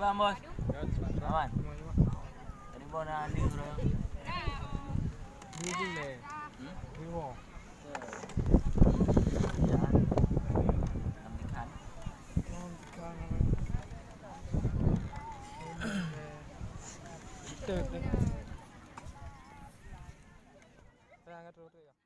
bang bos. Ya, Aman. Tadi bawa nak andi suruh. Ini le. Ini Ya. Ambil kan. Kita. Kita angkat dulu ya.